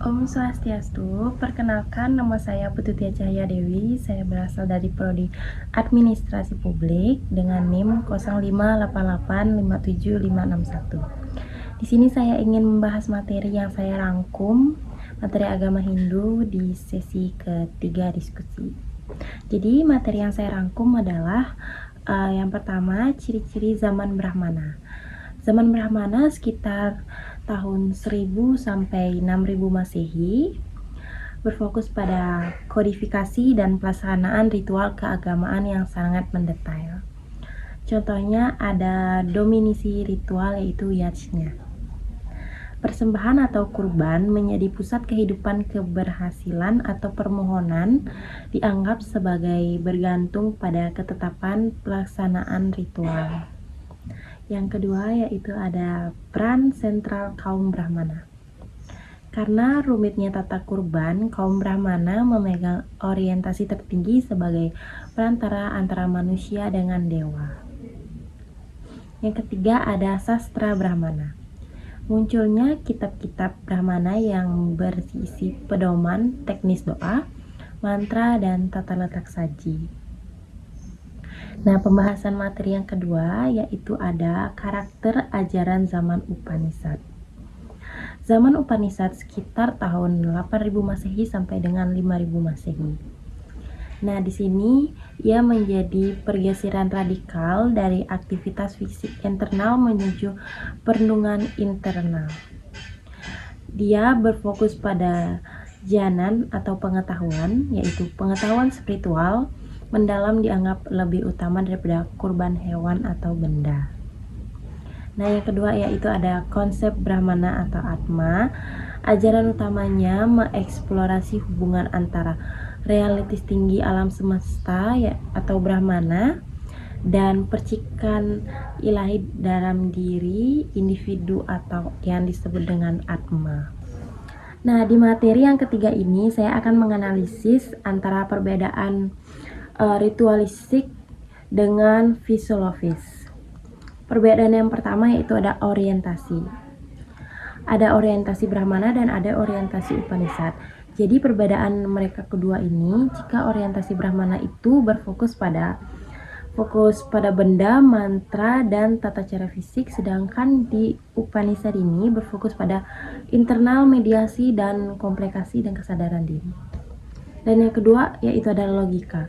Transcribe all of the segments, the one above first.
Om Swastiastu, perkenalkan nama saya Pututia Cahaya Dewi. Saya berasal dari Prodi Administrasi Publik dengan NIM 058857561. Di sini saya ingin membahas materi yang saya rangkum, materi agama Hindu di sesi ketiga diskusi. Jadi materi yang saya rangkum adalah yang pertama, ciri-ciri zaman Brahmana. Zaman Brahmana sekitar tahun 1000 sampai 6000 Masehi berfokus pada kodifikasi dan pelaksanaan ritual keagamaan yang sangat mendetail. Contohnya ada dominisi ritual yaitu yajna. Persembahan atau kurban menjadi pusat kehidupan keberhasilan atau permohonan dianggap sebagai bergantung pada ketetapan pelaksanaan ritual. Yang kedua yaitu ada peran sentral kaum Brahmana. Karena rumitnya tata kurban, kaum Brahmana memegang orientasi tertinggi sebagai perantara antara manusia dengan dewa. Yang ketiga ada sastra Brahmana. Munculnya kitab-kitab Brahmana yang berisi pedoman teknis doa, mantra, dan tata letak saji. Nah, pembahasan materi yang kedua yaitu ada karakter ajaran zaman Upanishad. Zaman Upanishad sekitar tahun 8000 Masehi sampai dengan 5000 Masehi. Nah, di sini ia menjadi pergeseran radikal dari aktivitas fisik internal menuju perenungan internal. Dia berfokus pada jhanan atau pengetahuan, yaitu pengetahuan spiritual mendalam dianggap lebih utama daripada kurban hewan atau benda. Nah, yang kedua yaitu ada konsep Brahmana atau Atma. Ajaran utamanya mengeksplorasi hubungan antara realitas tinggi alam semesta atau Brahmana dan percikan ilahi dalam diri individu atau yang disebut dengan Atma. Nah, di materi yang ketiga ini saya akan menganalisis antara perbedaan ritualistik dengan fisiologis. Perbedaan yang pertama yaitu ada orientasi. Ada orientasi Brahmana dan ada orientasi Upanishad. Jadi perbedaan mereka kedua ini, jika orientasi Brahmana itu berfokus pada benda, mantra, dan tata cara fisik, sedangkan di Upanishad ini berfokus pada internal, mediasi, dan komplikasi dan kesadaran diri. Dan yang kedua yaitu adalah logika.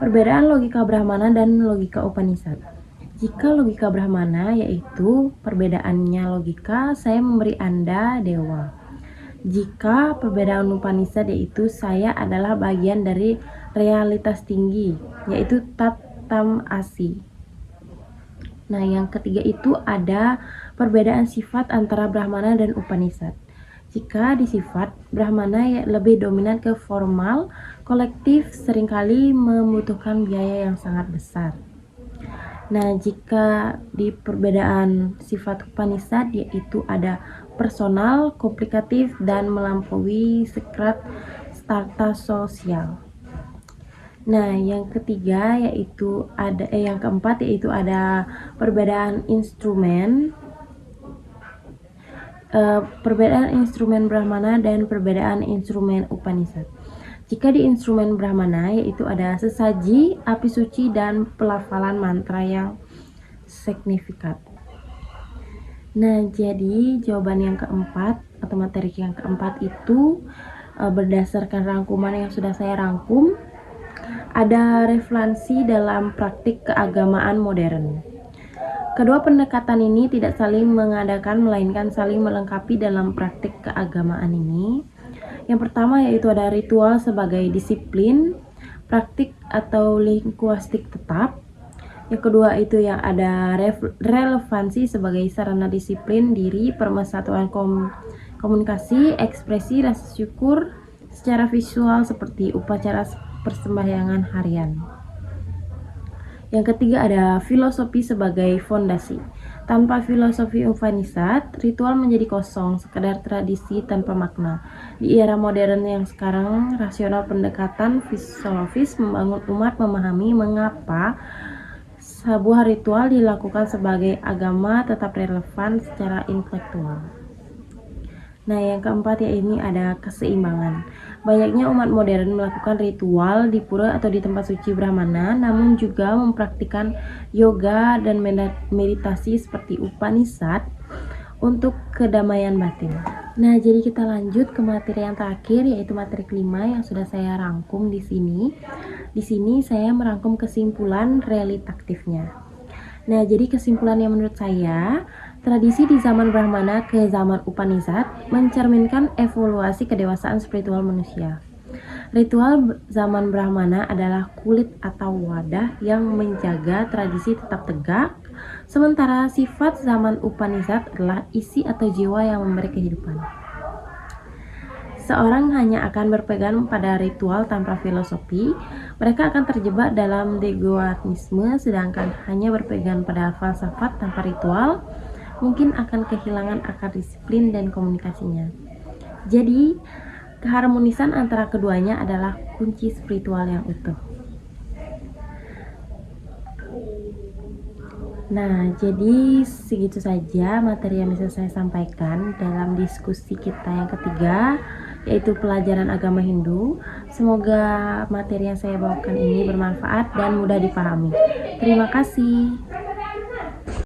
Perbedaan logika Brahmana dan logika Upanishad. Jika logika Brahmana yaitu perbedaannya logika, saya memberi Anda dewa. Jika perbedaan Upanishad yaitu saya adalah bagian dari realitas tinggi, yaitu Tatam Asi. Nah, yang ketiga itu ada perbedaan sifat antara Brahmana dan Upanishad. Jika di sifat, Brahmana lebih dominan ke formal, kolektif, seringkali membutuhkan biaya yang sangat besar. Nah, jika di perbedaan sifat Upanishad yaitu ada personal, komplikatif, dan melampaui skrat strata sosial. Nah, yang ketiga yaitu ada yang keempat yaitu ada perbedaan instrumen. Perbedaan instrumen Brahmana dan perbedaan instrumen Upanishad. Jika di instrumen Brahmana yaitu ada sesaji, api suci, dan pelafalan mantra yang signifikan. Nah, jadi jawaban yang keempat atau materi yang keempat itu berdasarkan rangkuman yang sudah saya rangkum, ada refleksi dalam praktik keagamaan modern. Kedua pendekatan ini tidak saling mengadakan melainkan saling melengkapi dalam praktik keagamaan ini. Yang pertama yaitu ada ritual sebagai disiplin, praktik atau linguistik tetap. Yang kedua itu yang ada relevansi sebagai sarana disiplin diri, permasatuan komunikasi, ekspresi, rasa syukur secara visual seperti upacara persembahyangan harian. Yang ketiga ada filosofi sebagai fondasi. Tanpa filosofi Upanishad, ritual menjadi kosong, sekedar tradisi tanpa makna. Di era modern yang sekarang, rasional pendekatan fisiologis membangun umat memahami mengapa sebuah ritual dilakukan sebagai agama tetap relevan secara intelektual. Nah, yang keempat ya ini ada keseimbangan. Banyaknya umat modern melakukan ritual di pura atau di tempat suci Brahmana, namun juga mempraktikkan yoga dan meditasi seperti Upanishad untuk kedamaian batin. Nah, jadi kita lanjut ke materi yang terakhir, yaitu materi kelima yang sudah saya rangkum di sini. Di sini saya merangkum kesimpulan realitatifnya. Nah, jadi kesimpulannya menurut saya, tradisi di zaman Brahmana ke zaman Upanishad mencerminkan evolusi kedewasaan spiritual manusia. Ritual zaman Brahmana adalah kulit atau wadah yang menjaga tradisi tetap tegak, sementara sifat zaman Upanishad adalah isi atau jiwa yang memberi kehidupan. Seorang hanya akan berpegang pada ritual tanpa filosofi, mereka akan terjebak dalam degoatisme, sedangkan hanya berpegang pada falsafat tanpa ritual, mungkin akan kehilangan akar disiplin dan komunikasinya. Jadi, keharmonisan antara keduanya adalah kunci spiritual yang utuh. Nah, jadi segitu saja materi yang bisa saya sampaikan dalam diskusi kita yang ketiga, yaitu pelajaran agama Hindu. Semoga materi yang saya bawakan ini bermanfaat dan mudah dipahami. Terima kasih.